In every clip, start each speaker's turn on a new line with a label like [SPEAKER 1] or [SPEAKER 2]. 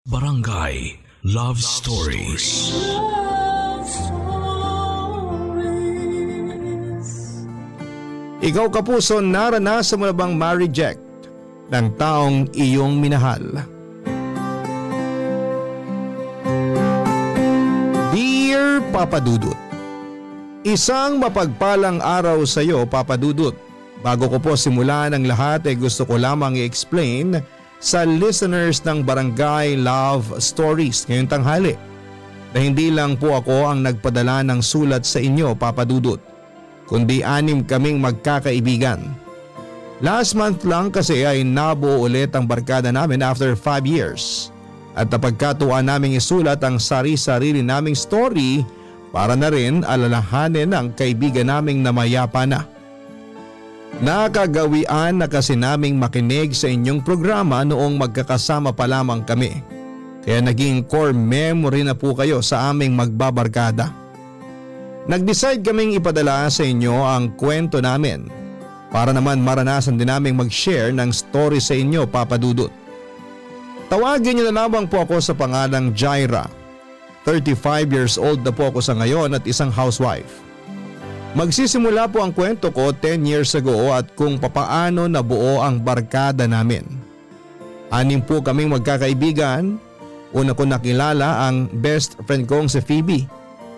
[SPEAKER 1] Barangay Love Stories. Love
[SPEAKER 2] Stories. Ikaw kapuso, naranasan mo na bang ma-reject ng taong iyong minahal? Dear Papa Dudut, isang mapagpalang araw sa iyo, Papa Dudut. Bago ko po simulan ang lahat ay gusto ko lamang i-explain sa listeners ng Barangay Love Stories ngayong tanghali na hindi lang po ako ang nagpadala ng sulat sa inyo, Papa Dudut, kundi 6 kaming magkakaibigan. Last month lang kasi ay nabuo ulit ang barkada namin after 5 years at napagkatuwaan naming isulat ang sari-sarili naming story para na rin alalahanin ang kaibigan naming namayapa na. Nakagawian na kasi naming makinig sa inyong programa noong magkakasama pa lamang kami. Kaya naging core memory na po kayo sa aming magbabarkada. Nag-decide kaming ipadala sa inyo ang kwento namin para naman maranasan din naming mag-share ng story sa inyo, Papa Dudut. Tawagin niyo na lamang po ako sa pangalang Jaira. 35 years old na po ako sa ngayon at isang housewife. Magsisimula po ang kwento ko 10 years ago at kung papaano nabuo ang barkada namin. 6 po kaming magkakaibigan. Una ko nakilala ang best friend kong si Phoebe,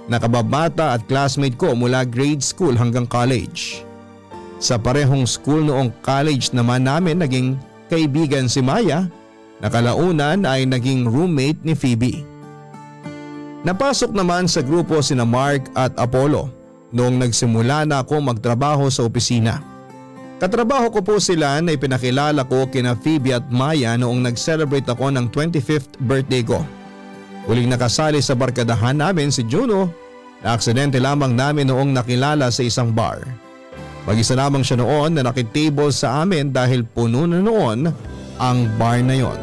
[SPEAKER 2] nakababata at classmate ko mula grade school hanggang college. Sa parehong school noong college naman namin naging kaibigan si Maya, na kalaunan ay naging roommate ni Phoebe. Napasok naman sa grupo sina Mark at Apollo noong nagsimula na ako magtrabaho sa opisina. Katrabaho ko po sila na ipinakilala ko kina Phoebe at Maya noong nag-celebrate ako ng 25th birthday ko. Huling nakasali sa barkadahan namin si Juno na aksidente lamang namin noong nakilala sa isang bar. Mag-isa lamang siya noon na nakitable sa amin dahil puno na noon ang bar na yon.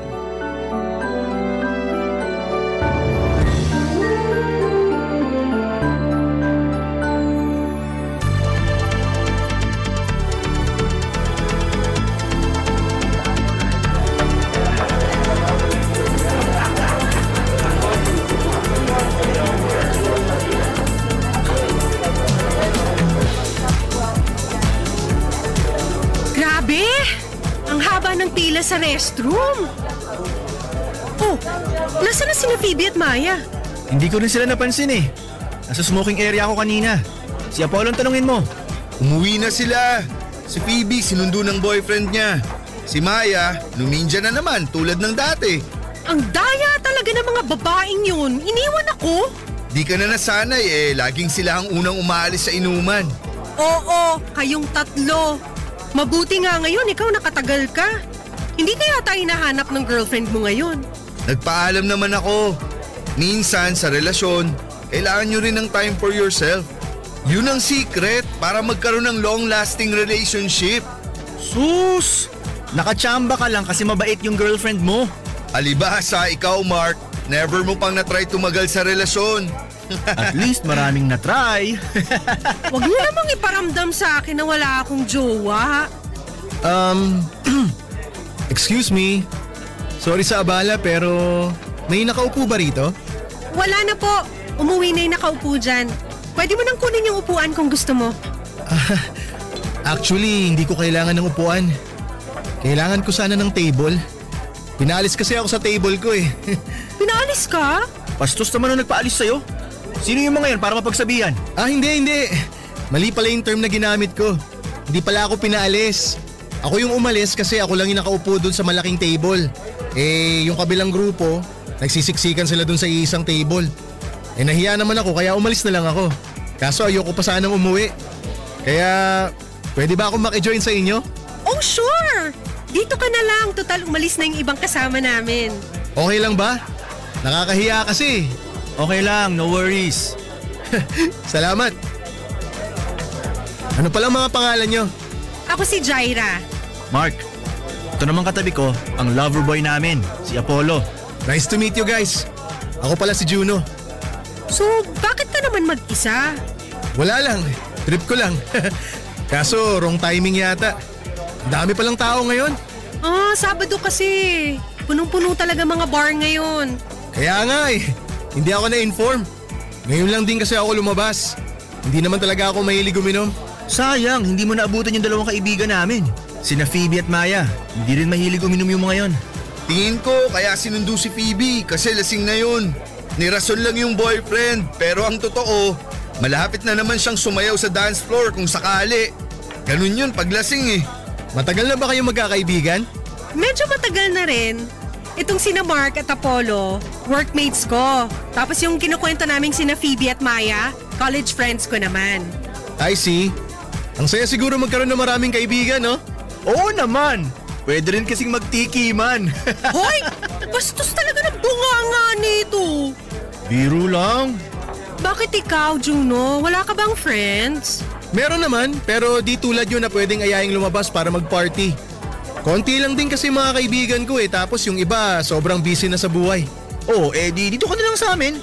[SPEAKER 3] Sa restroom. Oh, nasa na sina Phoebe at Maya?
[SPEAKER 4] Hindi ko rin sila napansin eh. Nasa smoking area ako kanina. Si Apollo ang tanungin mo.
[SPEAKER 5] Umuwi na sila. Si Phoebe sinundo ng boyfriend niya. Si Maya, luminja na naman tulad ng dati.
[SPEAKER 3] Ang daya talaga ng mga babaeng yun. Iniwan ako.
[SPEAKER 5] Di ka na nasanay laging sila ang unang umaalis sa inuman.
[SPEAKER 3] Oo, kayong tatlo. Mabuti nga ngayon ikaw nakatagal ka. Hindi kaya tayo nahanap ng girlfriend mo ngayon?
[SPEAKER 5] Nagpaalam naman ako. Minsan sa relasyon, kailangan nyo rin ng time for yourself. Yun ang secret para magkaroon ng long-lasting relationship.
[SPEAKER 4] Sus! Nakachamba ka lang kasi mabait yung girlfriend mo.
[SPEAKER 5] Alibasa, ikaw Mark, never mo pang natry tumagal sa relasyon.
[SPEAKER 4] At least maraming natry.
[SPEAKER 3] Huwag mo namang iparamdam sa akin na wala akong jowa.
[SPEAKER 4] Excuse me. Sorry sa abala pero may nakaupo ba rito?
[SPEAKER 3] Wala na po. Umuwi na yung nakaupo dyan. Pwede mo nang kunin yung upuan kung gusto mo.
[SPEAKER 4] Actually, hindi ko kailangan ng upuan. Kailangan ko sana ng table. Pinaalis kasi ako sa table ko eh.
[SPEAKER 3] Pinaalis ka?
[SPEAKER 4] Pastos naman ang nagpaalis sa'yo. Sino yung mga yan para mapagsabihan? Hindi. Mali pala yung term na ginamit ko. Hindi pala ako pinaalis. Ako yung umalis kasi ako lang yung nakaupo dun sa malaking table. Yung kabilang grupo, nagsisiksikan sila dun sa isang table. Nahiya naman ako kaya umalis na lang ako. Kaso ayoko pa sanang umuwi. Kaya pwede ba akong makijoin sa inyo?
[SPEAKER 3] Oh sure! Dito ka na lang, total umalis na yung ibang kasama namin.
[SPEAKER 4] Okay lang ba? Nakakahiya kasi. Okay lang, no worries. Salamat. Ano palang mga pangalan nyo?
[SPEAKER 3] Ako si Jaira.
[SPEAKER 4] Mark, ito naman katabi ko, ang lover boy namin, si Apollo. Nice to meet you guys. Ako pala si Juno.
[SPEAKER 3] So, bakit ka naman mag-isa?
[SPEAKER 4] Wala lang, trip ko lang. Kaso, wrong timing yata. Dami palang tao ngayon.
[SPEAKER 3] Sabado kasi. Punong-puno talaga mga bar ngayon.
[SPEAKER 4] Kaya nga eh, hindi ako na-inform. Ngayon lang din kasi ako lumabas. Hindi naman talaga ako mahilig uminom.
[SPEAKER 6] Sayang, hindi mo naabutan yung dalawang kaibigan namin. Sina Phoebe at Maya. Hindi rin mahilig uminom yung mga yon.
[SPEAKER 5] Tingin ko kaya sinundo si Phoebe kasi lasing na yun. Nirason lang yung boyfriend pero ang totoo, malapit na naman siyang sumayaw sa dance floor kung sakali. Ganun yun pag lasing eh.
[SPEAKER 4] Matagal na ba kayong magkakaibigan?
[SPEAKER 3] Medyo matagal na rin. Itong sina Mark at Apollo, workmates ko. Tapos yung kinukwento naming sina Phoebe at Maya, college friends ko naman.
[SPEAKER 4] I see. Ang saya siguro magkaroon ng maraming kaibigan, no?
[SPEAKER 6] Oo naman! Pwede rin kasing magtikiman.
[SPEAKER 3] Hoy! Bastos talaga ng bunganga nito.
[SPEAKER 6] Biro lang.
[SPEAKER 3] Bakit ikaw, Juno? Wala ka bang friends?
[SPEAKER 4] Meron naman, pero di tulad yun na pwedeng ayaing lumabas para mag-party. Konti lang din kasi mga kaibigan ko eh, tapos yung iba sobrang busy na sa buhay.
[SPEAKER 6] Oh, dito ka na lang sa amin.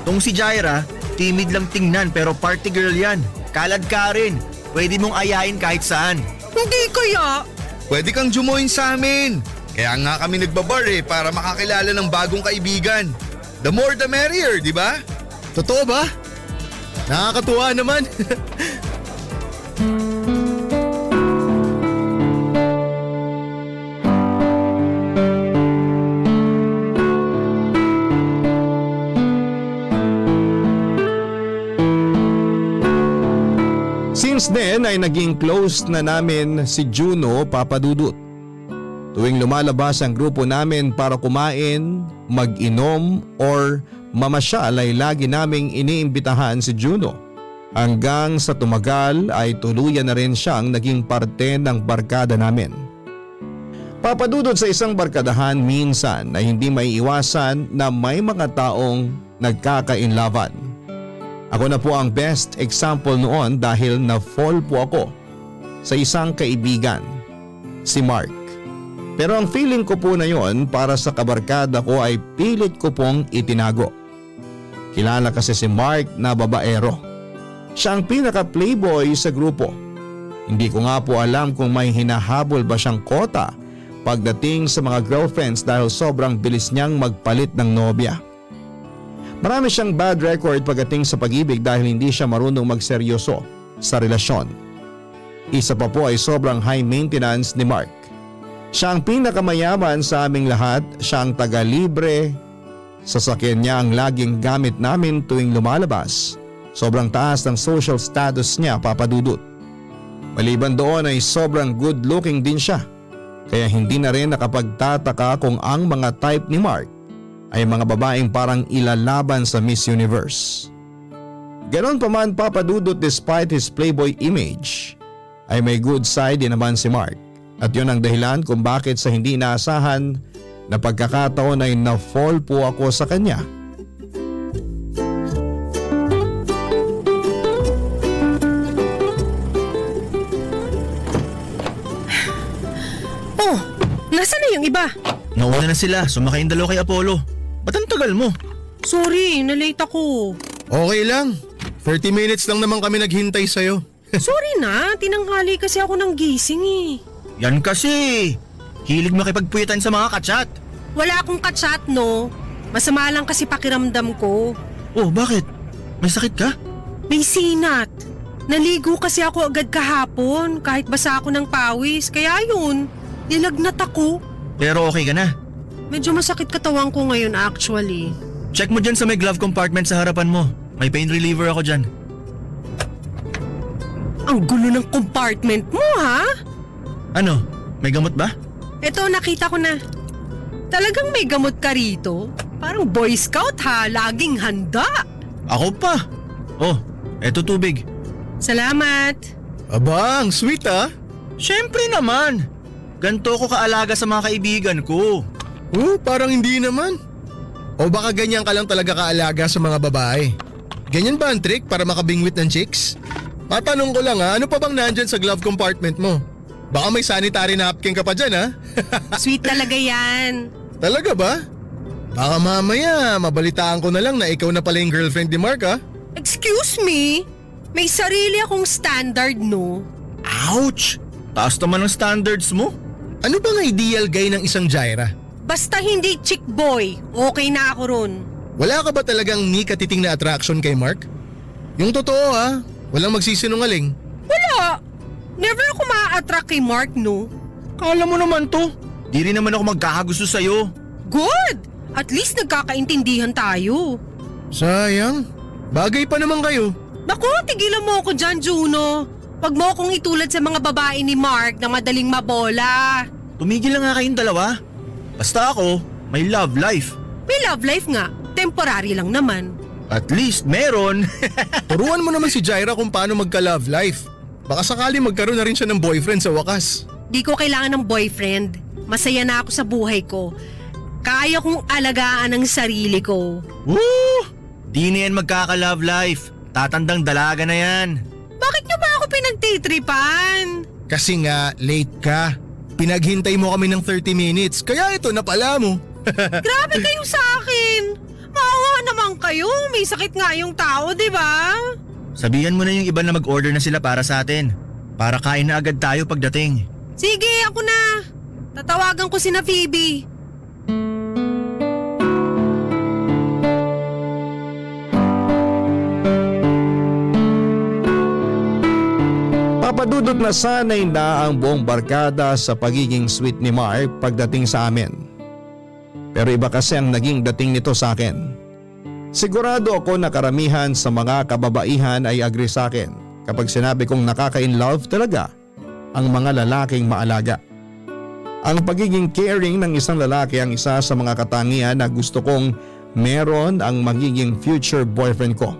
[SPEAKER 6] Tong si Jaira, timid lang tingnan pero party girl yan. Kalad ka rin. Pwede mong ayain kahit saan.
[SPEAKER 3] Hindi kaya.
[SPEAKER 5] Pwede kang jumoin sa amin. Kaya nga kami nagbabar eh para makakilala ng bagong kaibigan. The more the merrier, di ba?
[SPEAKER 4] Totoo ba? Nakakatuwa naman.
[SPEAKER 2] Since then ay naging close na namin si Juno, Papa Dudut. Tuwing lumalabas ang grupo namin para kumain, mag-inom or mamasyal ay lagi naming iniimbitahan si Juno. Hanggang sa tumagal ay tuluyan na rin siyang naging parte ng barkada namin. Papa Dudut, sa isang barkadahan minsan ay hindi maiiwasan na may mga taong nagkakainlaban. Ako na po ang best example noon dahil na-fall po ako sa isang kaibigan, si Mark. Pero ang feeling ko po na yon para sa kabarkada ko ay pilit ko pong itinago. Kilala kasi si Mark na babaero. Siya ang pinaka-playboy sa grupo. Hindi ko nga po alam kung may hinahabol ba siyang kota pagdating sa mga girlfriends dahil sobrang bilis niyang magpalit ng nobya. Marami siyang bad record pagdating sa pag-ibig dahil hindi siya marunong magseryoso sa relasyon. Isa pa po ay sobrang high maintenance ni Mark. Siya ang pinakamayaman sa aming lahat, siya ang taga-libre. Sasakyan niya ang laging gamit namin tuwing lumalabas. Sobrang taas ng social status niya, Papa Dudut. Maliban doon ay sobrang good looking din siya. Kaya hindi na rin nakapagtataka kung ang mga type ni Mark ay mga babaeng parang ilalaban sa Miss Universe. Ganon pa man, Papa Dudut, despite his playboy image, ay may good side din naman si Mark. At yun ang dahilan kung bakit sa hindi inaasahan na pagkakataon ay na-fall po ako sa kanya.
[SPEAKER 3] Oh, nasaan na yung iba?
[SPEAKER 6] Nauna na sila, sumakay yung dalawa kay Apollo. Ba't ang tagal mo?
[SPEAKER 3] Sorry, nalate ako.
[SPEAKER 4] Okay lang. 30 minutes lang naman kami naghintay sa'yo.
[SPEAKER 3] Sorry na, tinanghali kasi ako ng gising eh.
[SPEAKER 6] Yan kasi. Hilig makipagpuyitan sa mga kachat.
[SPEAKER 3] Wala akong kachat, no? Masama lang kasi pakiramdam ko.
[SPEAKER 6] Oh, bakit? May sakit ka?
[SPEAKER 3] May sinat. Naligo kasi ako agad kahapon kahit basa ako ng pawis. Kaya yun, nilagnat ako.
[SPEAKER 6] Pero okay ka na?
[SPEAKER 3] Medyo masakit katawan ko ngayon actually.
[SPEAKER 6] Check mo dyan sa may glove compartment sa harapan mo. May pain reliever ako dyan.
[SPEAKER 3] Ang gulo ng compartment mo, ha?
[SPEAKER 6] Ano? May gamot ba?
[SPEAKER 3] Eto, nakita ko na. Talagang may gamot ka rito. Parang Boy Scout, ha? Laging handa.
[SPEAKER 6] Ako pa. Oh, eto tubig.
[SPEAKER 3] Salamat.
[SPEAKER 4] Aba, ang sweet ah.
[SPEAKER 6] Siyempre naman. Ganto ko kaalaga sa mga kaibigan ko.
[SPEAKER 4] Parang hindi naman. O baka ganyan ka lang talaga kaalaga sa mga babae. Ganyan ba ang trick para makabingwit ng chicks? Matanong ko lang ano pa bang nandyan sa glove compartment mo? Baka may sanitary napkin ka pa dyan ha?
[SPEAKER 3] Sweet talaga yan.
[SPEAKER 4] Talaga ba? Baka mamaya mabalitaan ko na lang na ikaw na pala yung girlfriend ni Mark ha?
[SPEAKER 3] Excuse me? May sarili akong standard, no?
[SPEAKER 6] Ouch! Taas naman ang standards mo.
[SPEAKER 4] Ano bang ideal guy ng isang Jaira?
[SPEAKER 3] Basta hindi chick boy, okay na ako ron.
[SPEAKER 4] Wala ka ba talagang ni katiting na attraction kay Mark? Yung totoo ha, walang magsisinungaling.
[SPEAKER 3] Wala! Never ako ma-attract kay Mark, no?
[SPEAKER 6] Kala mo naman to. Di rin naman ako magkakagusto sa'yo.
[SPEAKER 3] Good! At least nagkakaintindihan tayo.
[SPEAKER 4] Sayang, bagay pa naman kayo.
[SPEAKER 3] Naku, tigilan mo ako dyan, Juno. Huwag mo akong itulad sa mga babae ni Mark na madaling mabola.
[SPEAKER 6] Tumigil na nga kayong dalawa. Basta ako, may love life.
[SPEAKER 3] May love life nga, temporary lang naman.
[SPEAKER 6] At least meron.
[SPEAKER 4] Turuan mo naman si Jaira kung paano magka-love life. Baka sakali magkaroon na rin siya ng boyfriend sa wakas.
[SPEAKER 3] Di ko kailangan ng boyfriend. Masaya na ako sa buhay ko. Kaya kong alagaan ang sarili ko.
[SPEAKER 6] Woo! Di na yan magkaka-love life. Tatandang dalaga na yan.
[SPEAKER 3] Bakit niyo ba ako pinagtitripan?
[SPEAKER 4] Kasi nga, late ka. Pinaghintay mo kami ng 30 minutes, kaya ito napala mo.
[SPEAKER 3] Grabe kayo sa akin. Maawa naman kayo. May sakit nga yung tao, di ba?
[SPEAKER 6] Sabihan mo na yung iba na mag-order na sila para sa atin. Para kain na agad tayo pagdating.
[SPEAKER 3] Sige, ako na. Tatawagan ko si na Phoebe.
[SPEAKER 2] Papadudot na sanay na ang buong barkada sa pagiging sweet ni Mark pagdating sa amin. Pero iba kasi ang naging dating nito sa akin. Sigurado ako na karamihan sa mga kababaihan ay agree sa akin kapag sinabi kong nakaka-inlove talaga ang mga lalaking maalaga. Ang pagiging caring ng isang lalaki ang isa sa mga katangian na gusto kong meron ang magiging future boyfriend ko.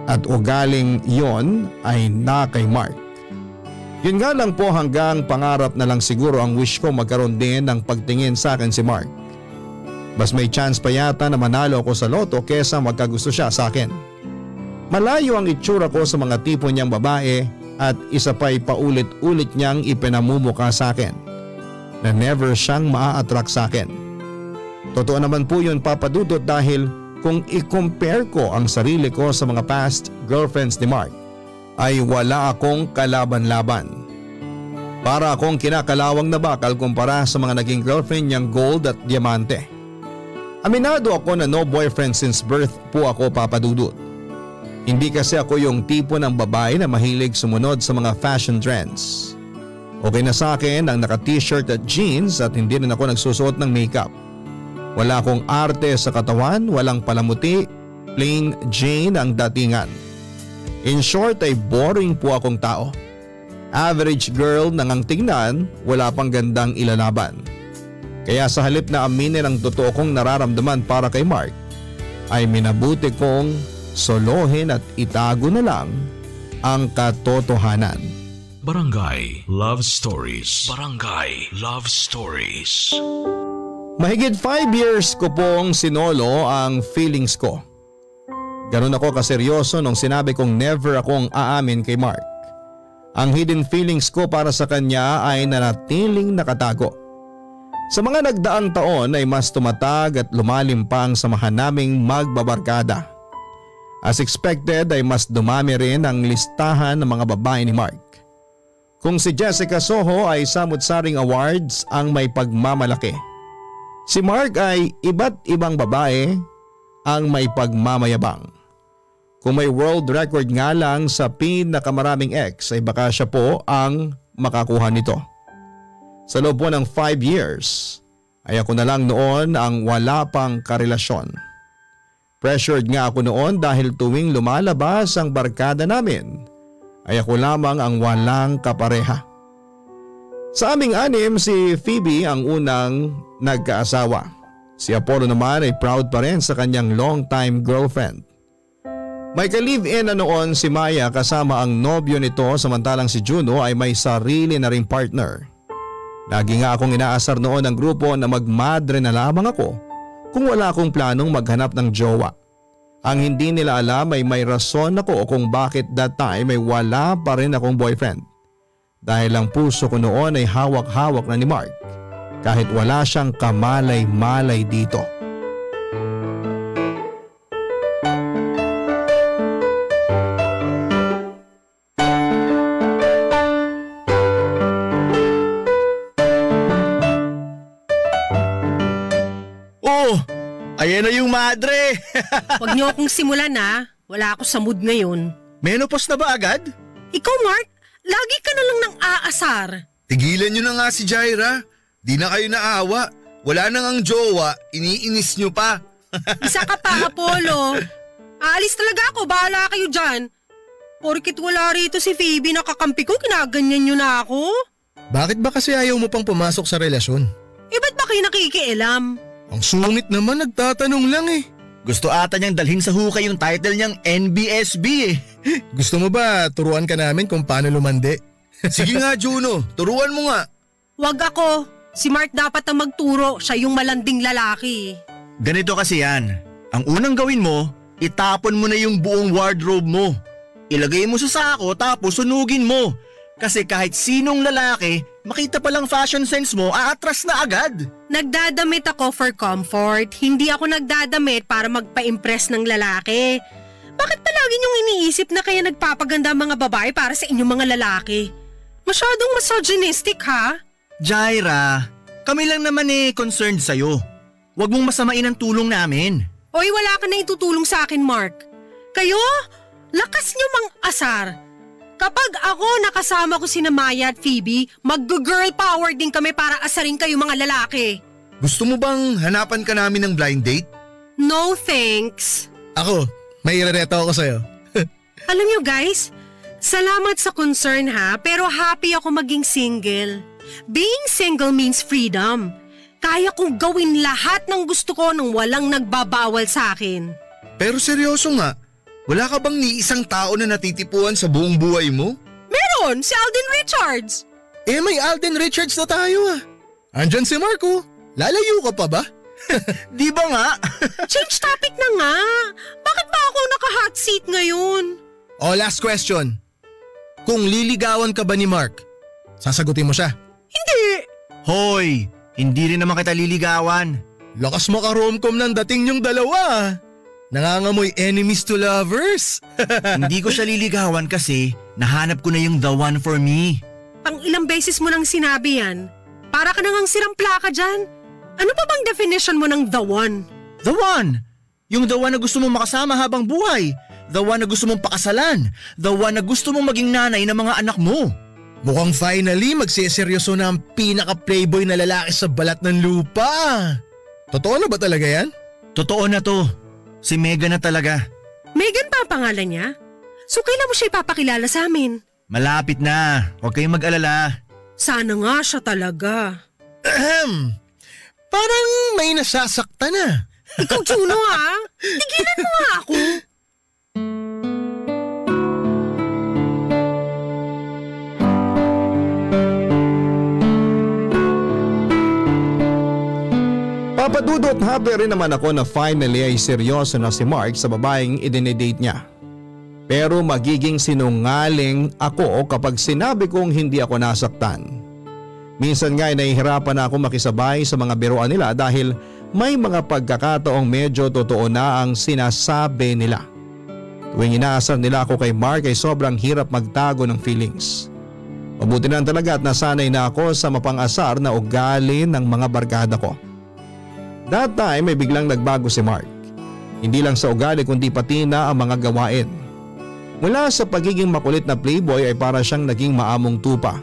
[SPEAKER 2] At ugaling yon ay na kay Mark. Yun nga lang po hanggang pangarap na lang siguro ang wish ko magkaroon din ng pagtingin sa akin si Mark. Mas may chance pa yata na manalo ako sa loto kesa magkagusto siya sa akin. Malayo ang itsura ko sa mga tipo niyang babae at isa pa'y paulit-ulit niyang ipinamumuka sa akin na never siyang maa-attract sa akin. Totoo naman po yun, Papadudot, dahil kung i-compare ko ang sarili ko sa mga past girlfriends ni Mark ay wala akong kalaban-laban. Para akong kinakalawang na bakal kumpara sa mga naging girlfriend niyang gold at diamante. Aminado ako na no boyfriend since birth po ako, Papadudot. Hindi kasi ako yung tipo ng babae na mahilig sumunod sa mga fashion trends. Okay na sa akin ang naka-t-shirt at jeans at hindi rin ako nagsusuot ng makeup. Wala akong arte sa katawan, walang palamuti, plain Jane ang datingan. In short ay boring po akong tao. Average girl nang ang tingnan, wala pang gandang ilalaban. Kaya sa halip na aminin ang totoo kong nararamdaman para kay Mark, ay minabuti kong solohin at itago na lang ang katotohanan.
[SPEAKER 1] Barangay Love Stories. Barangay Love Stories.
[SPEAKER 2] Mahigit 5 years ko pong sinolo ang feelings ko. Ganun ako kaseryoso nung sinabi kong never akong aamin kay Mark. Ang hidden feelings ko para sa kanya ay nanatiling nakatago. Sa mga nagdaang taon ay mas tumatag at lumalim pa ang samahan naming magbabarkada. As expected ay mas dumami rin ang listahan ng mga babae ni Mark. Kung si Jessica Soho ay samut-saring awards ang may pagmamalaki, si Mark ay iba't ibang babae ang may pagmamayabang. Kung may world record nga lang sa pinakamaraming ex ay baka siya po ang makakuha nito. Sa loob po ng 5 years ay ako na lang noon ang wala pang karelasyon. Pressured nga ako noon dahil tuwing lumalabas ang barkada namin ay ako lamang ang walang kapareha. Sa aming anim, si Phoebe ang unang nagkaasawa. Si Apollo naman ay proud pa rin sa kanyang long-time girlfriend. May ka-live-in na noon si Maya kasama ang nobyo nito samantalang si Juno ay may sarili na ring partner. Lagi nga akong inaasar noon ng grupo na magmadre na lamang ako kung wala akong planong maghanap ng jowa. Ang hindi nila alam ay may rason ako kung bakit that time ay wala pa rin akong boyfriend. Dahil ang puso ko noon ay hawak-hawak na ni Mark kahit wala siyang kamalay-malay dito.
[SPEAKER 6] Ayan na yung madre.
[SPEAKER 3] Huwag niyo akong simulan ha. Wala ako sa mood ngayon.
[SPEAKER 6] Menopause na ba agad?
[SPEAKER 3] Ikaw Mark, lagi ka na lang nang aasar.
[SPEAKER 5] Tigilan nyo na nga si Jaira. Di na kayo naawa. Wala nang ang jowa, iniinis nyo pa.
[SPEAKER 3] Isa ka pa, Apollo. Aalis talaga ako, bahala kayo dyan. Porkit wala rito si Phoebe na kakampi ko, kinaganyan nyo na ako.
[SPEAKER 4] Bakit ba kasi ayaw mo pang pumasok sa relasyon?
[SPEAKER 3] Ba't ba kayo nakikialam?
[SPEAKER 4] Ang sungit naman, nagtatanong lang eh.
[SPEAKER 6] Gusto ata niyang dalhin sa hukay yung title niyang NBSB eh.
[SPEAKER 4] Gusto mo ba turuan ka namin kung paano lumandi?
[SPEAKER 5] Sige nga Juno, turuan mo nga.
[SPEAKER 3] Wag ako. Si Mark dapat ang magturo, siya yung malanding lalaki.
[SPEAKER 6] Ganito kasi yan. Ang unang gawin mo, itapon mo na yung buong wardrobe mo. Ilagay mo sa sako tapos sunugin mo. Kasi kahit sinong lalaki, makita palang fashion sense mo, aatras na agad.
[SPEAKER 3] Nagdadamit ako for comfort. Hindi ako nagdadamit para magpa-impress ng lalaki. Bakit palagi niyong iniisip na kaya nagpapaganda ang mga babae para sa inyong mga lalaki? Masyadong misogynistic ha?
[SPEAKER 6] Jaira, kami lang naman concerned sa'yo. Huwag mong masamain ang tulong namin.
[SPEAKER 3] Oy, wala ka na itutulong sa akin, Mark. Kayo, lakas niyo mang asar. Kapag ako nakasama ko sina Maya at Phoebe, mag-girl power din kami para asarin kayo mga lalaki.
[SPEAKER 5] Gusto mo bang hanapan ka namin ng blind date?
[SPEAKER 3] No thanks.
[SPEAKER 4] Ako, may irereto ako sa'yo.
[SPEAKER 3] Alam niyo guys, salamat sa concern ha, pero happy ako maging single. Being single means freedom. Kaya kong gawin lahat ng gusto ko nang walang nagbabawal sa akin.
[SPEAKER 5] Pero seryoso nga, wala ka bang ni isang tao na natitipuan sa buong buhay mo?
[SPEAKER 3] Meron! Si Alden Richards!
[SPEAKER 4] May Alden Richards na tayo ah. Andyan si Marco. Lalayo ka pa ba?
[SPEAKER 6] Di ba nga?
[SPEAKER 3] Change topic na nga. Bakit ba ako naka-hot seat ngayon?
[SPEAKER 4] Last question. Kung liligawan ka ba ni Mark, sasagutin mo siya?
[SPEAKER 3] Hindi!
[SPEAKER 6] Hoy, hindi rin naman kita liligawan.
[SPEAKER 4] Lakas maka-romcom ng dating yung dalawa. Nangangamoy enemies to lovers.
[SPEAKER 6] Hindi ko siya liligawan kasi nahanap ko na yung the one for me.
[SPEAKER 3] Pang ilang beses mo nang sinabi yan. Para ka nang sirang plaka dyan. Ano pa bang definition mo ng the one?
[SPEAKER 6] The one! Yung the one na gusto mong makasama habang buhay. The one na gusto mong pakasalan. The one na gusto mong maging nanay ng mga anak mo.
[SPEAKER 4] Mukhang finally magsiseryoso na ang pinaka-playboy na lalaki sa balat ng lupa. Totoo na ba talaga yan?
[SPEAKER 6] Totoo na to. Si Megan na talaga.
[SPEAKER 3] Megan pa ang pangalan niya? So kailan mo siya ipapakilala sa amin?
[SPEAKER 6] Malapit na. Huwag kayong mag-alala.
[SPEAKER 3] Sana nga siya talaga.
[SPEAKER 4] Parang may nasasaktan na.
[SPEAKER 3] Ikaw, Juno ha? Tigilan mo nga ako.
[SPEAKER 2] Papadudot happy rin naman ako na finally ay seryoso na si Mark sa babaeng idinedate niya. Pero magiging sinungaling ako kapag sinabi kong hindi ako nasaktan. Minsan nga ay nahihirapan na ako makisabay sa mga biruan nila dahil may mga pagkakataong medyo totoo na ang sinasabi nila. Tuwing inaasar nila ako kay Mark ay sobrang hirap magtago ng feelings. Mabuti na talaga at nasanay na ako sa mapang-asar na ugali ng mga barkada ko. That time ay biglang nagbago si Mark. Hindi lang sa ugali kundi pati na ang mga gawain. Mula sa pagiging makulit na playboy ay para siyang naging maamong tupa.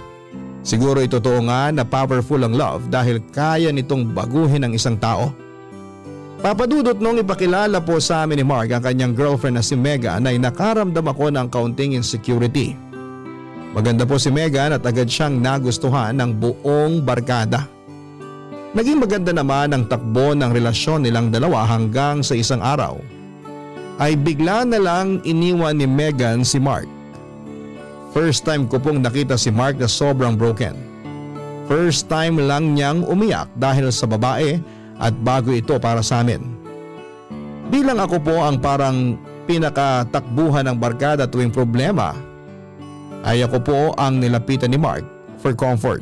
[SPEAKER 2] Siguro totoo nga na powerful ang love dahil kaya nitong baguhin ang isang tao. Papadudot nung ipakilala po sa amin ni Mark ang kanyang girlfriend na si Megan ay nakaramdam ako ng kaunting insecurity. Maganda po si Megan at agad siyang nagustuhan ng buong barkada. Naging maganda naman ang takbo ng relasyon nilang dalawa hanggang sa isang araw ay bigla na lang iniwan ni Megan si Mark. First time ko pong nakita si Mark na sobrang broken. First time lang niyang umiyak dahil sa babae at bago ito para sa amin. Bilang ako po ang parang pinakatakbuhan ng barkada tuwing problema, ay ako po ang nilapitan ni Mark for comfort.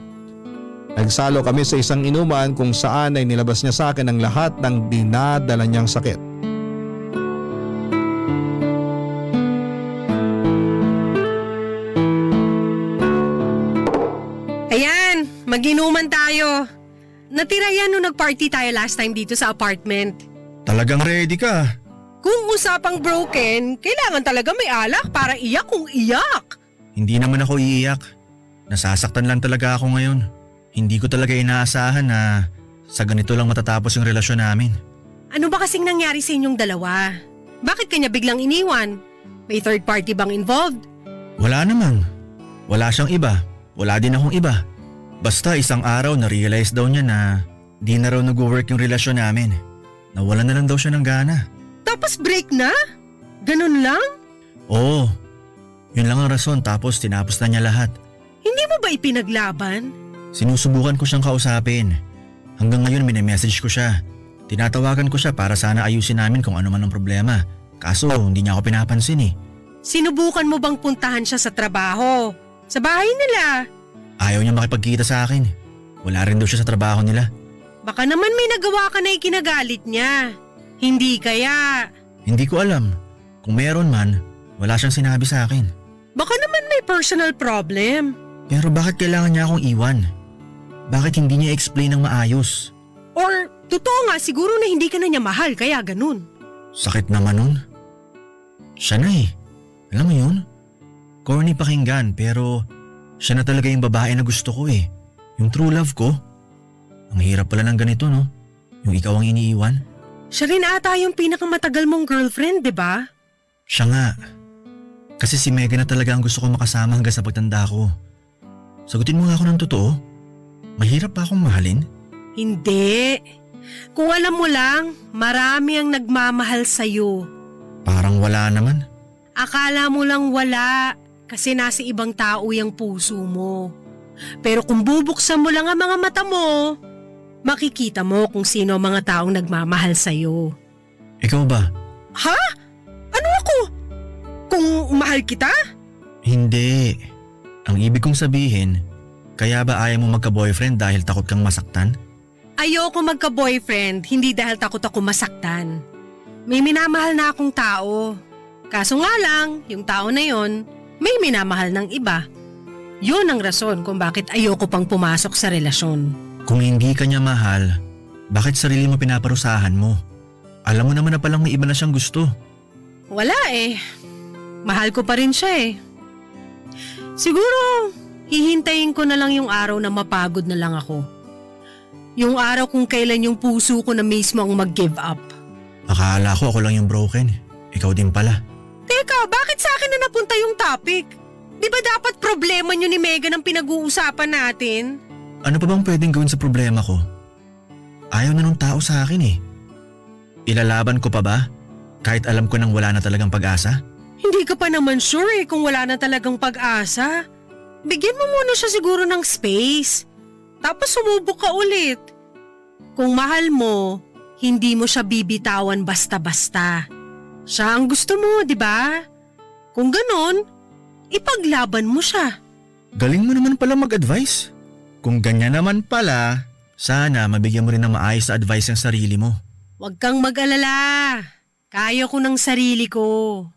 [SPEAKER 2] Nagsalo kami sa isang inuman kung saan ay nilabas niya sa akin ang lahat ng dinadala niyang sakit.
[SPEAKER 3] Ayan, mag-inuman tayo. Natira yan nung nag-party tayo last time dito sa apartment.
[SPEAKER 6] Talagang ready ka.
[SPEAKER 3] Kung usapang broken, kailangan talaga may alak para iyak kung iyak.
[SPEAKER 6] Hindi naman ako iiyak. Nasasaktan lang talaga ako ngayon. Hindi ko talaga inaasahan na sa ganito lang matatapos yung relasyon namin.
[SPEAKER 3] Ano ba kasing nangyari sa inyong dalawa? Bakit kanya biglang iniwan? May third party bang involved?
[SPEAKER 6] Wala namang. Wala siyang iba. Wala din akong iba. Basta isang araw na-realize daw niya na di na raw nag-work yung relasyon namin. Nawalan na lang daw siya ng gana.
[SPEAKER 3] Tapos break na? Ganun lang?
[SPEAKER 6] Oo. Yun lang ang rason tapos tinapos na niya lahat.
[SPEAKER 3] Hindi mo ba ipinaglaban?
[SPEAKER 6] Sinusubukan ko siyang kausapin. Hanggang ngayon mini-message ko siya. Tinatawagan ko siya para sana ayusin namin kung ano man ang problema. Kaso hindi niya ako pinapansin eh.
[SPEAKER 3] Sinubukan mo bang puntahan siya sa trabaho? Sa bahay nila?
[SPEAKER 6] Ayaw niya makipagkita sa akin. Wala rin daw siya sa trabaho nila.
[SPEAKER 3] Baka naman may nagawa ka na ikinagalit niya. Hindi kaya?
[SPEAKER 6] Hindi ko alam. Kung meron man, wala siyang sinabi sa akin.
[SPEAKER 3] Baka naman may personal problem.
[SPEAKER 6] Pero bakit kailangan niya akong iwan? Bakit hindi niya explain ng maayos?
[SPEAKER 3] Or totoo nga siguro na hindi ka na niya mahal kaya ganun.
[SPEAKER 6] Sakit naman nun. Siya na eh. Alam mo yun? Corny pakinggan pero siya na talaga yung babae na gusto ko eh. Yung true love ko. Ang hirap pala ng ganito no? Yung ikaw ang iniiwan.
[SPEAKER 3] Siya rin ata yung pinakamatagal mong girlfriend, di ba?
[SPEAKER 6] Siya nga. Kasi si Megan na talaga ang gusto ko makasama hanggang sa pagtanda ko. Sagutin mo nga ako ng totoo. Mahirap pa akong mahalin?
[SPEAKER 3] Hindi. Kung alam mo lang, marami ang nagmamahal sa'yo.
[SPEAKER 6] Parang wala naman.
[SPEAKER 3] Akala mo lang wala kasi nasa ibang tao yung puso mo. Pero kung bubuksan mo lang ang mga mata mo, makikita mo kung sino ang mga taong nagmamahal sa'yo.
[SPEAKER 6] Ikaw ba?
[SPEAKER 3] Ha? Ano ako? Kung mahal kita?
[SPEAKER 6] Hindi. Ang ibig kong sabihin, kaya ba ayaw mo magka-boyfriend dahil takot kang masaktan?
[SPEAKER 3] Ayoko magka-boyfriend, hindi dahil takot ako masaktan. May minamahal na akong tao. Kaso nga lang, yung tao na yon, may minamahal ng iba. Yun ang rason kung bakit ayoko pang pumasok sa relasyon.
[SPEAKER 6] Kung hindi ka niya mahal, bakit sarili mo pinaparusahan mo? Alam mo naman na palang may iba na siyang gusto.
[SPEAKER 3] Wala eh. Mahal ko pa rin siya eh. Siguro, hihintayin ko na lang yung araw na mapagod na lang ako. Yung araw kung kailan yung puso ko na mismo ang mag-give up.
[SPEAKER 6] Akala ko ako lang yung broken. Ikaw din pala.
[SPEAKER 3] Teka, bakit sa akin na napunta yung topic? Di ba dapat problema nyo ni Megan ang pinag-uusapan natin?
[SPEAKER 6] Ano pa bang pwedeng gawin sa problema ko? Ayaw na nung tao sa akin eh. Ilalaban ko pa ba? Kahit alam ko nang wala na talagang pag-asa?
[SPEAKER 3] Hindi ka pa naman sure eh kung wala na talagang pag-asa. Bigyan mo muna siya siguro ng space. Tapos sumubok ka ulit. Kung mahal mo, hindi mo siya bibitawan basta-basta. Siya ang gusto mo, di ba? Kung ganon, ipaglaban mo siya.
[SPEAKER 6] Galing mo naman pala mag-advise. Kung ganyan naman pala, sana mabigyan mo rin ng maayos na advice ang sarili mo.
[SPEAKER 3] Huwag kang mag-alala. Kaya ko ng sarili ko.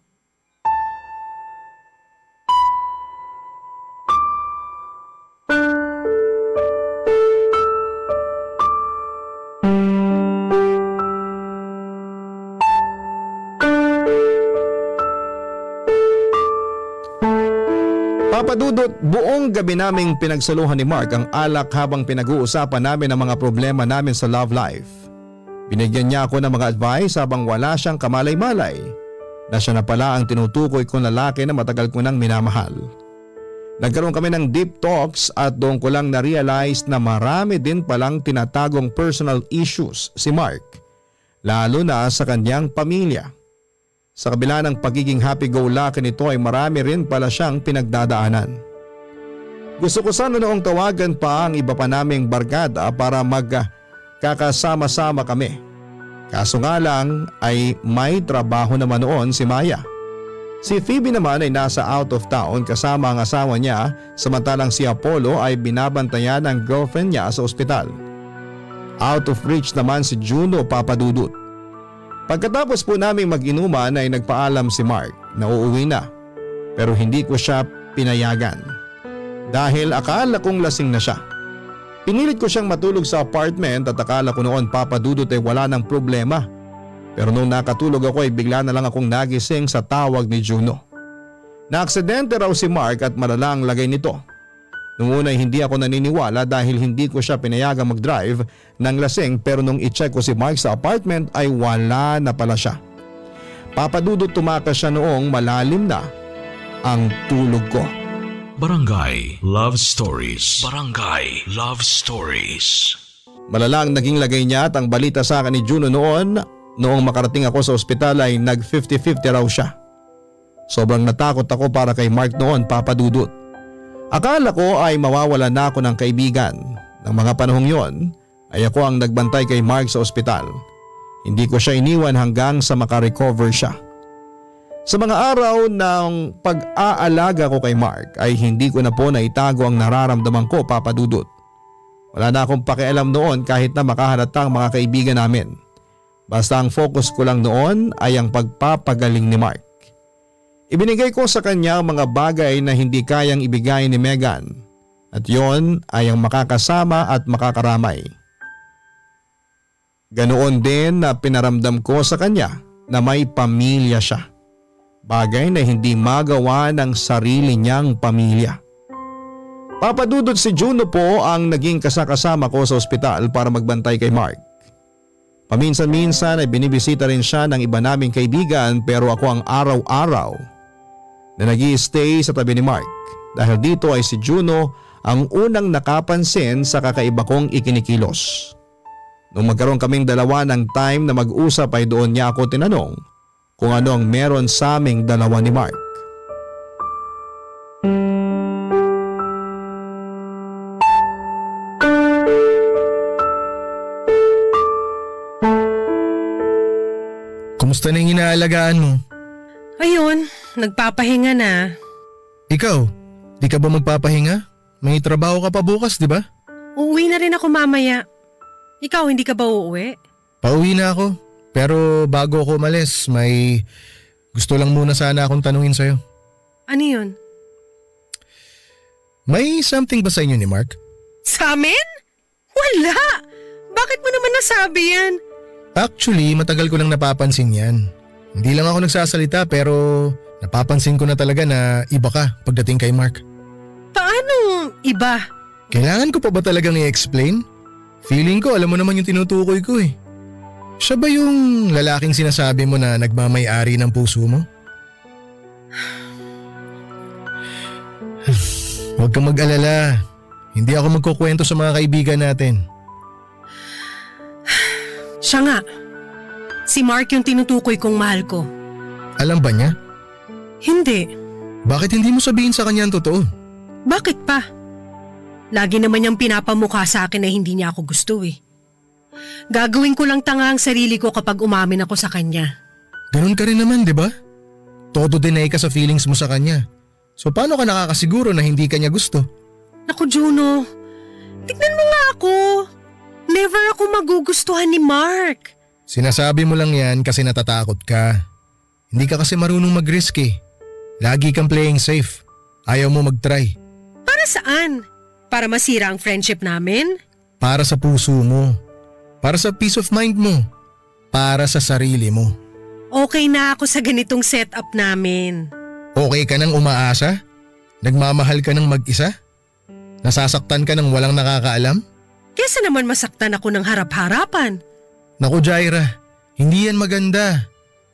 [SPEAKER 2] Papadudot, buong gabi naming pinagsaluhan ni Mark ang alak habang pinag-uusapan namin ang mga problema namin sa love life. Binigyan niya ako ng mga advice habang wala siyang kamalay-malay na siya na pala ang tinutukoy kong lalaki na matagal ko nang minamahal. Nagkaroon kami ng deep talks at doon ko lang na-realize na marami din palang tinatagong personal issues si Mark, lalo na sa kanyang pamilya. Sa kabila ng pagiging happy-go-lucky nito ay marami rin pala siyang pinagdadaanan. Gusto ko sana noong tawagan pa ang iba pa naming barkada para magkakasama-sama kami. Kaso nga lang ay may trabaho naman noon si Maya. Si Phoebe naman ay nasa out of town kasama ang asawa niya, samantalang si Apollo ay binabantayan ng girlfriend niya sa ospital. Out of reach naman si Juno, Papadudut. Pagkatapos po naming mag-inuman ay nagpaalam si Mark na uuwi na, pero hindi ko siya pinayagan dahil akala kong lasing na siya. Pinilit ko siyang matulog sa apartment at akala ko noon, Papadudut, ay wala ng problema. Pero nung nakatulog ako ay bigla na lang akong nagising sa tawag ni Juno. Naaksidente raw si Mark at malala ang lagay nito. Noong una ay hindi ako naniniwala dahil hindi ko siya pinayagang mag-drive ng lasing, pero nung i-check ko si Mark sa apartment ay wala na pala siya. Papadudot tumakas siya noong malalim na ang tulog ko.
[SPEAKER 1] Barangay Love Stories. Barangay Love Stories.
[SPEAKER 2] Malala ang naging lagay niya at ang balita sa akin ni Juno noong makarating ako sa ospital ay nag 50-50 raw siya. Sobrang natakot ako para kay Mark noon, papadudot. Akala ko ay mawawala na ako ng kaibigan. Nang mga panahong yon ay ako ang nagbantay kay Mark sa ospital. Hindi ko siya iniwan hanggang sa makarecover siya. Sa mga araw ng pag-aalaga ko kay Mark ay hindi ko na po naitago ang nararamdaman ko, papadudot. Wala na akong pakialam noon kahit na makahalata ang mga kaibigan namin. Basta ang focus ko lang noon ay ang pagpapagaling ni Mark. Ibinigay ko sa kanya ang mga bagay na hindi kayang ibigay ni Megan, at yon ay ang makakasama at makakaramay. Ganoon din na pinaramdam ko sa kanya na may pamilya siya. Bagay na hindi magawa ng sarili niyang pamilya. Papadudot si Juno po ang naging kasakasama ko sa ospital para magbantay kay Mark. Paminsan-minsan ay binibisita rin siya ng iba naming kaibigan, pero ako ang araw-araw na nag-i-stay sa tabi ni Mark dahil dito ay si Juno ang unang nakapansin sa kakaiba kong ikinikilos. Nung magkaroon kaming dalawa ng time na mag-usap ay doon niya ako tinanong kung ano ang meron sa aming dalawa ni Mark.
[SPEAKER 4] Kumusta na yung inaalagaan mo?
[SPEAKER 3] Ayun, nagpapahinga na.
[SPEAKER 4] Ikaw, di ka ba magpapahinga? May trabaho ka pa bukas, di ba?
[SPEAKER 3] Uuwi na rin ako mamaya. Ikaw, hindi ka ba uuwi?
[SPEAKER 4] Pauwi na ako. Pero bago ako umalis, may gusto lang muna sana akong tanungin sa'yo.
[SPEAKER 3] Ano yun?
[SPEAKER 4] May something ba sa inyo ni Mark?
[SPEAKER 3] Sa amin? Wala! Bakit mo naman nasabi yan?
[SPEAKER 4] Actually, matagal ko nang napapansin yan. Hindi lang ako nagsasalita pero napapansin ko na talaga na iba ka pagdating kay Mark.
[SPEAKER 3] Paano iba?
[SPEAKER 4] Kailangan ko pa ba talagang i-explain? Feeling ko alam mo naman yung tinutukoy ko eh. Siya ba yung lalaking sinasabi mo na nagmamay-ari ng puso mo? Huwag kang mag-alala. Hindi ako magkukwento sa mga kaibigan natin.
[SPEAKER 3] Siya nga. Si Mark yung tinutukoy kong mahal ko.
[SPEAKER 4] Alam ba niya?
[SPEAKER 3] Hindi.
[SPEAKER 4] Bakit hindi mo sabihin sa kanya ang totoo?
[SPEAKER 3] Bakit pa? Lagi naman niyang pinapamukha sa akin na hindi niya ako gusto eh. Gagawin ko lang tanga ang sarili ko kapag umamin ako sa kanya.
[SPEAKER 4] Ganun ka rin naman, di ba? Todo deny ka sa feelings mo sa kanya. So paano ka nakakasiguro na hindi ka niya gusto?
[SPEAKER 3] Naku Juno, tignan mo nga ako. Never ako magugustuhan ni Mark.
[SPEAKER 4] Sinasabi mo lang yan kasi natatakot ka. Hindi ka kasi marunong mag-risk eh. Lagi kang playing safe. Ayaw mo mag-try.
[SPEAKER 3] Para saan? Para masira ang friendship namin?
[SPEAKER 4] Para sa puso mo. Para sa peace of mind mo. Para sa sarili mo.
[SPEAKER 3] Okay na ako sa ganitong setup namin.
[SPEAKER 4] Okay ka nang umaasa? Nagmamahal ka ng mag-isa? Nasasaktan ka ng walang nakakaalam?
[SPEAKER 3] Kesa naman masaktan ako ng harap-harapan.
[SPEAKER 4] Naku Jaira, hindi yan maganda.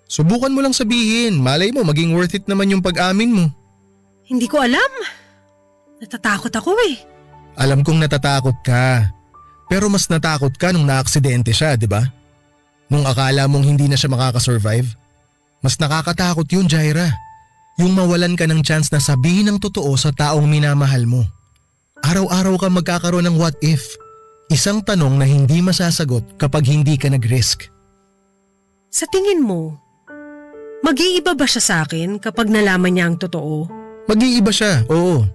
[SPEAKER 4] Subukan mo lang sabihin, malay mo maging worth it naman yung pag-amin mo.
[SPEAKER 3] Hindi ko alam. Natatakot ako eh.
[SPEAKER 4] Alam kong natatakot ka. Pero mas natakot ka nung naaksidente siya, di ba? Nung akala mong hindi na siya makakasurvive. Mas nakakatakot yun, Jaira. Yung mawalan ka ng chance na sabihin ang totoo sa taong minamahal mo. Araw-araw ka magkakaroon ng what if. Isang tanong na hindi masasagot kapag hindi ka nag-risk.
[SPEAKER 3] Sa tingin mo, mag-iiba ba siya sa akin kapag nalaman niya ang totoo?
[SPEAKER 4] Mag-iiba siya, oo.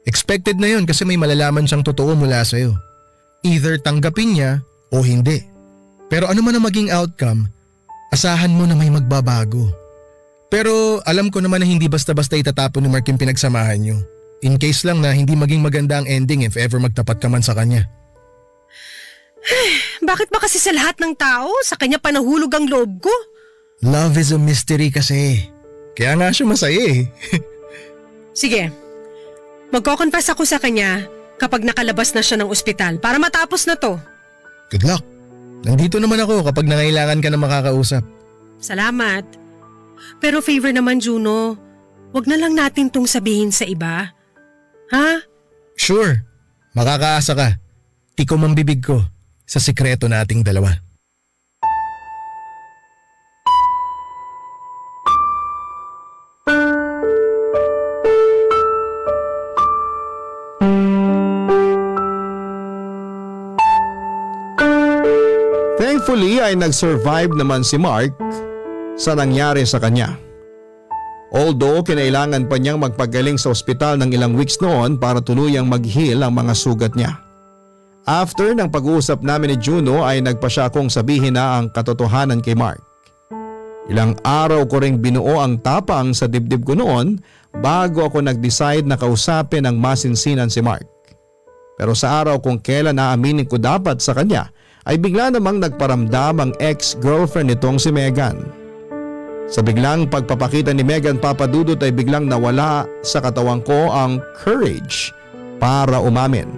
[SPEAKER 4] Expected na yun kasi may malalaman siyang totoo mula sa'yo. Either tanggapin niya o hindi. Pero ano man ang maging outcome, asahan mo na may magbabago. Pero alam ko naman na hindi basta-basta itatapon ni Mark yung pinagsamahan niyo. In case lang na hindi maging maganda ang ending if ever magtapat ka man sa kanya.
[SPEAKER 3] Bakit ba kasi sa lahat ng tao, sa kanya pa nahulog ang loob ko?
[SPEAKER 4] Love is a mystery kasi. Kaya nga siya masaya eh.
[SPEAKER 3] Sige, magko-confess ako sa kanya kapag nakalabas na siya ng ospital para matapos na to.
[SPEAKER 4] Good luck. Nandito naman ako kapag nangailangan ka na makakausap.
[SPEAKER 3] Salamat. Pero favor naman, Juno, wag na lang natin tong sabihin sa iba. Ha?
[SPEAKER 4] Sure. Makakaasa ka. Tikom ang bibig ko sa sikreto nating dalawa.
[SPEAKER 2] Thankfully ay nag-survive naman si Mark sa nangyari sa kanya. Although kinailangan pa niyang magpagaling sa ospital ng ilang weeks noon para tuluyang mag-heal ang mga sugat niya. After ng pag-uusap namin ni Juno ay nagpa siya akong sabihin na ang katotohanan kay Mark. Ilang araw ko ring binuo ang tapang sa dibdib ko noon bago ako nag-decide na kausapin ang masinsinan si Mark. Pero sa araw kung kailan naaminin ko dapat sa kanya ay bigla namang nagparamdam ang ex-girlfriend nitong si Megan. Sa biglang pagpapakita ni Megan Papadudot ay biglang nawala sa katawan ko ang courage para umamin.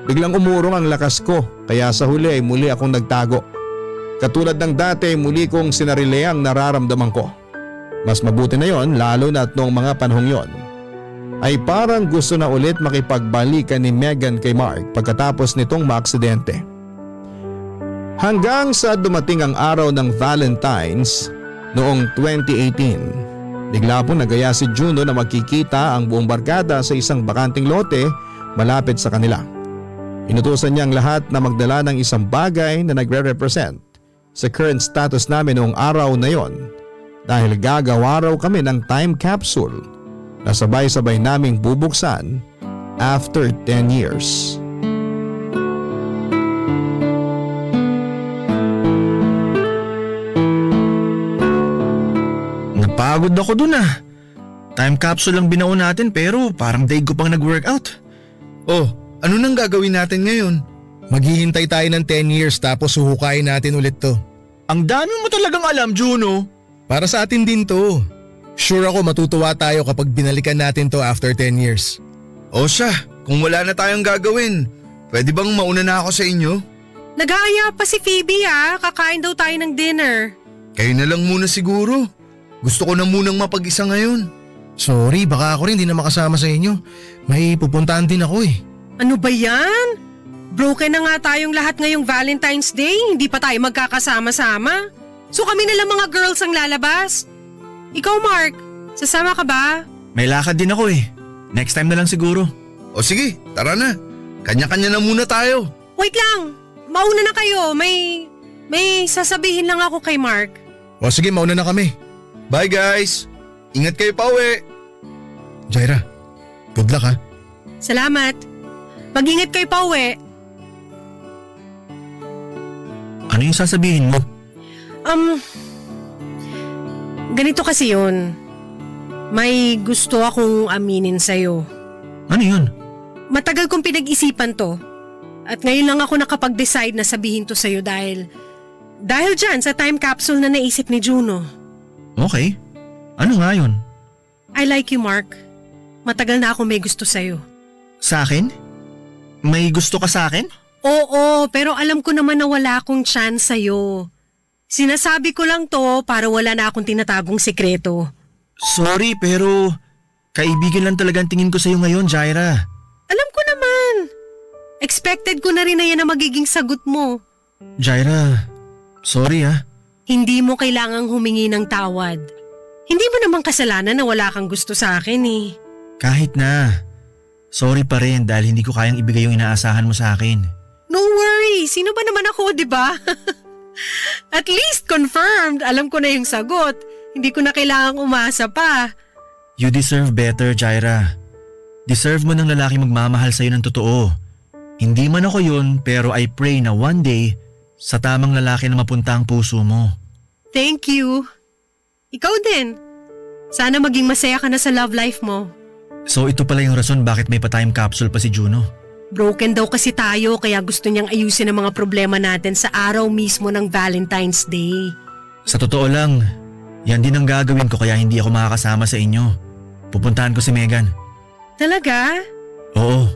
[SPEAKER 2] Biglang umurong ang lakas ko kaya sa huli ay muli akong nagtago. Katulad ng dati ay muli kong sinarile ang nararamdaman ko. Mas mabuti na yon lalo na at noong mga panahong yon ay parang gusto na ulit makipagbalikan ni Megan kay Mark pagkatapos nitong maaksidente. Hanggang sa dumating ang araw ng Valentine's noong 2018. Bigla po nagaya si Juno na magkikita ang buong barkada sa isang bakanting lote malapit sa kanila. Inutusan niya ang lahat na magdala ng isang bagay na nagre-represent sa current status namin noong araw na yon dahil gagawa raw kami ng time capsule na sabay-sabay naming bubuksan after 10 years.
[SPEAKER 6] Napagod ako dun ah. Time capsule lang binuo natin pero parang daig ko pang nag-workout.
[SPEAKER 5] Oh, ano nang gagawin natin ngayon?
[SPEAKER 4] Maghihintay tayo ng 10 years tapos huhukayin natin ulit to.
[SPEAKER 6] Ang dami mo talagang alam, Juno.
[SPEAKER 4] Para sa atin din to. Sure ako matutuwa tayo kapag binalikan natin to after 10 years.
[SPEAKER 5] O siya, kung wala na tayong gagawin, pwede bang mauna na ako sa inyo?
[SPEAKER 3] Nag-aaya pa si Phoebe kakain daw tayo ng dinner.
[SPEAKER 5] Kayo na lang muna siguro. Gusto ko na munang mapag-isa ngayon.
[SPEAKER 4] Sorry, baka ako rin di na makasama sa inyo. May pupuntahan din ako eh.
[SPEAKER 3] Ano ba yan? Broken na nga tayong lahat ngayong Valentine's Day, hindi pa tayo magkakasama-sama. So kami na lang mga girls ang lalabas. Ikaw Mark, sasama ka ba?
[SPEAKER 6] May lakad din ako eh. Next time na lang siguro.
[SPEAKER 5] O sige, tara na. Kanya-kanya na muna tayo.
[SPEAKER 3] Wait lang, mauna na kayo. May sasabihin lang ako kay Mark.
[SPEAKER 4] O sige, mauna na kami.
[SPEAKER 5] Bye guys. Ingat kayo pa uwi.
[SPEAKER 4] Jaira, good luck ha.
[SPEAKER 3] Salamat. Mag-ingat kayo pa uwi.
[SPEAKER 6] Ano yung sasabihin mo?
[SPEAKER 3] Ganito kasi yun. May gusto akong aminin sa'yo.
[SPEAKER 6] Ano yun?
[SPEAKER 3] Matagal kong pinag-isipan to. At ngayon lang ako nakapag-decide na sabihin to sa'yo dahil dyan sa time capsule na naisip ni Juno.
[SPEAKER 6] Okay. Ano nga yun?
[SPEAKER 3] I like you, Mark. Matagal na ako may gusto sa'yo.
[SPEAKER 6] Sa akin? May gusto ka sa akin?
[SPEAKER 3] Oo, pero alam ko naman na wala akong chance sa'yo. Sinasabi ko lang to para wala na akong tinatagong sikreto.
[SPEAKER 6] Sorry pero kaibigan lang talagang tingin ko sa'yo ngayon, Jaira.
[SPEAKER 3] Alam ko naman. Expected ko na rin na yan ang magiging sagot mo.
[SPEAKER 6] Jaira, sorry ah.
[SPEAKER 3] Hindi mo kailangang humingi ng tawad. Hindi mo naman kasalanan na wala kang gusto sa akin eh.
[SPEAKER 6] Kahit na. Sorry pa rin dahil hindi ko kayang ibigay yung inaasahan mo sa akin.
[SPEAKER 3] No worry, sino ba naman ako, di ba? At least confirmed, alam ko na yung sagot. Hindi ko na kailangang umasa pa.
[SPEAKER 6] You deserve better, Jaira. Deserve mo ng lalaki magmamahal sa'yo ng totoo. Hindi man ako yun pero I pray na one day sa tamang lalaki na mapunta ang puso mo.
[SPEAKER 3] Thank you. Ikaw din. Sana maging masaya ka na sa love life mo.
[SPEAKER 6] So ito pala yung rason bakit may pa-time capsule pa si Juno.
[SPEAKER 3] Broken daw kasi tayo kaya gusto niyang ayusin ang mga problema natin sa araw mismo ng Valentine's Day.
[SPEAKER 6] Sa totoo lang, yan din ang gagawin ko kaya hindi ako makakasama sa inyo. Pupuntahan ko si Megan.
[SPEAKER 3] Talaga?
[SPEAKER 6] Oo,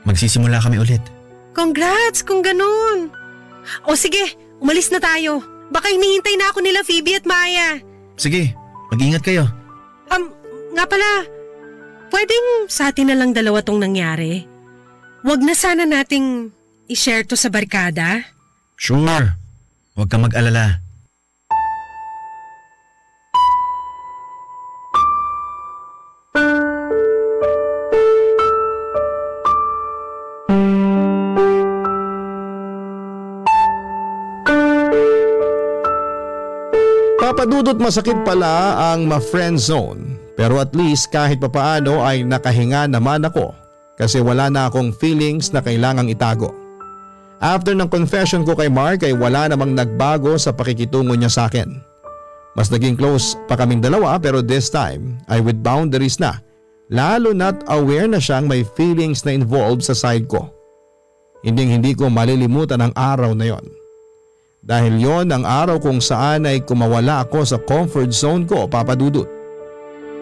[SPEAKER 6] magsisimula kami ulit.
[SPEAKER 3] Congrats kung ganun. O sige, umalis na tayo. Baka hinihintay na ako nila Phoebe at Maya.
[SPEAKER 6] Sige, mag-ingat kayo.
[SPEAKER 3] Nga pala, pwedeng sa atin na lang dalawa tong nangyari? Wag na sana nating i-share to sa barkada?
[SPEAKER 6] Sure, huwag ka mag-alala.
[SPEAKER 2] Papadudot masakit pala ang ma-friend zone, pero at least kahit papaano ay nakahinga naman ako kasi wala na akong feelings na kailangang itago. After ng confession ko kay Mark ay wala namang nagbago sa pakikitungo niya sa akin. Mas naging close pa kaming dalawa pero this time ay with boundaries na, lalo na't aware na siyang may feelings na involved sa side ko. Hindi ko malilimutan ang araw na yon. Dahil yon ang araw kung saan ay kumawala ako sa comfort zone ko, papadudot.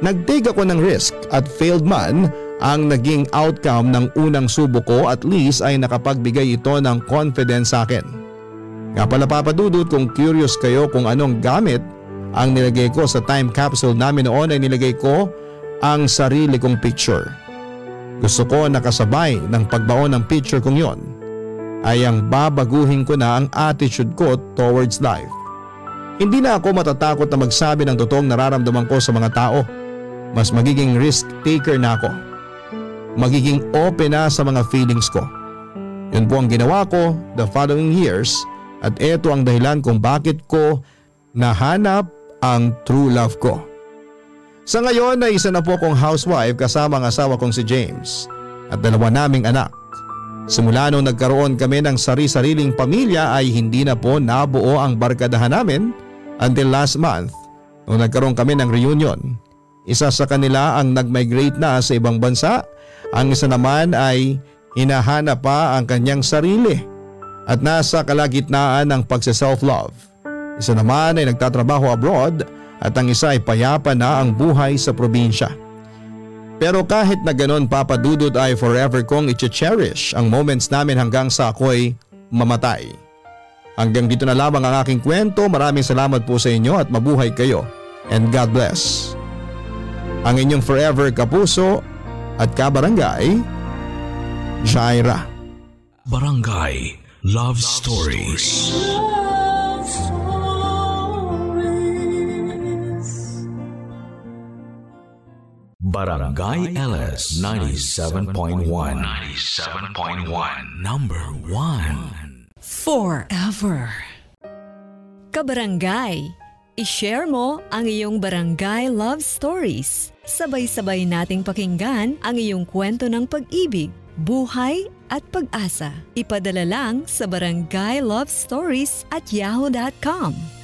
[SPEAKER 2] Nag-take ako ng risk at failed man ang naging outcome ng unang subo ko, at least ay nakapagbigay ito ng confidence sa akin. Nga pala papadudot, kung curious kayo kung anong gamit ang nilagay ko sa time capsule namin noon, ay nilagay ko ang sarili kong picture. Gusto ko nakasabay ng pagbaon ng picture kong yon ay ang babaguhin ko na ang attitude ko towards life. Hindi na ako matatakot na magsabi ng totoong nararamdaman ko sa mga tao. Mas magiging risk taker na ako. Magiging open na sa mga feelings ko. Yun po ang ginawa ko the following years, at eto ang dahilan kung bakit ko nahanap ang true love ko. Sa ngayon ay isa na po akong housewife kasama ang asawa kong si James at dalawa naming anak. Simula nung nagkaroon kami ng sari-sariling pamilya ay hindi na po nabuo ang barkadahan namin until last month nung nagkaroon kami ng reunion. Isa sa kanila ang nag-migrate na sa ibang bansa, ang isa naman ay hinahanap pa ang kanyang sarili at nasa kalagitnaan ng pagse-self-love. Isa naman ay nagtatrabaho abroad at ang isa ay payapa na ang buhay sa probinsya. Pero kahit na ganon, papadudod, ay forever kong i-cherish ang moments namin hanggang sa ako'y mamatay. Hanggang dito na lamang ang aking kwento. Maraming salamat po sa inyo at mabuhay kayo, and God bless. Ang inyong forever kapuso at kabarangay, Jaira.
[SPEAKER 1] Barangay Love Stories. Barangay LS 97.1 Number 1
[SPEAKER 7] Forever. Kabarangay, i-share mo ang iyong barangay love stories. Sabay-sabay nating pakinggan ang iyong kwento ng pag-ibig, buhay at pag-asa. Ipadala lang sa barangaylovestories@yahoo.com.